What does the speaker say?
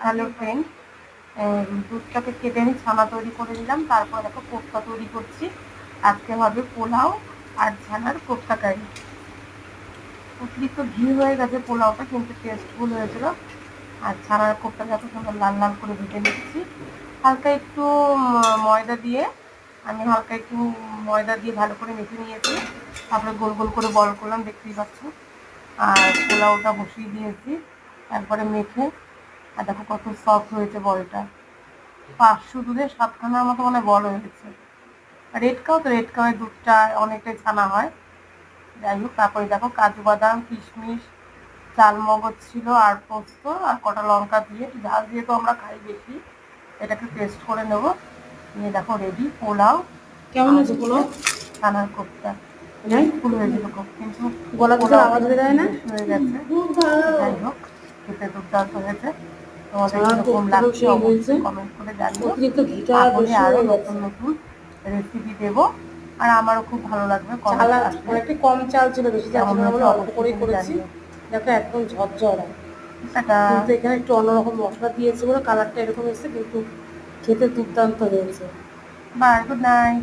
Hello friend, দুধটাকে কেটে আমি ছানা তৈরি করে নিলাম। তারপর দেখো কোপ্তা তৈরি করছি। আজকে হবে পোলাও আর ছানার কোপ্তা কারি। অতিরিক্ত ঘি হয়ে গেছে পোলাওটা, কিন্তু টেস্টফুল হয়েছিল। আর ছানার কোপ্তা যত সুন্দর লাল লাল করে ভেজে নিচ্ছি। হালকা একটু ময়দা দিয়ে ময়দা দিয়ে ভালো করে মেখে নিয়েছি। তারপরে গোল গোল করে বল করলাম, দেখতেই পাচ্ছ। আর পোলাওটা বসিয়ে দিয়েছি একবারে মেখে। আর দেখো কত সফট হয়েছে বলটা। 500 দুধে 7খানার মতো মানে বল হয়েছে। রেড কাউ তো রেড কাউয়ের দুধটা অনেকটাই ছানা হয়। যাই হোক, তারপরে দেখো কাজু বাদাম, কিশমিশ, চাল মগজ ছিল, আর পোস্ত, আর কটা লঙ্কা দিয়ে, ঝাল যেহেতু আমরা খাই বেশি, এটাকে পেস্ট করে নেব। নিয়ে দেখো রেডি পোলাও। কেমন হয়েছে পোলাও? ছানার কোপ্তা ফুল হয়েছিল খুব, কিন্তু গলা থেকে আওয়াজ হয়ে যায় না? বেশি হয়ে গেছে। যাই হোক, খেতে দুর্দান্ত হয়েছে। তোমাদের ছানার কিরকম কোপ্তাটাও লাগছে সেই হয়েছে, অবশ্যই কমেন্ট করে জানিও। অতিরিক্ত ঘিটা তাহলে বেশি আরো হয়ে নতুন গেছে। নতুন রেসিপি দেবো, আর আমারও খুব ভালো লাগবে চাল কমেন্ট আসলে। অনেকটা কম চাল ছিল, বেশি চাল কেমন ছিল না হয়েছে বলে অল্প অবশ্যই করেই তুমি করেছি। জানিও। দেখো একদম ঝরঝরা, টাটা। কিন্তু এখানে একটু অন্যরকম মশলা দিয়েছি বলে কালারটা এরকম এসেছে, কিন্তু খেতে দুর্দান্ত হয়েছে। Bye, good night.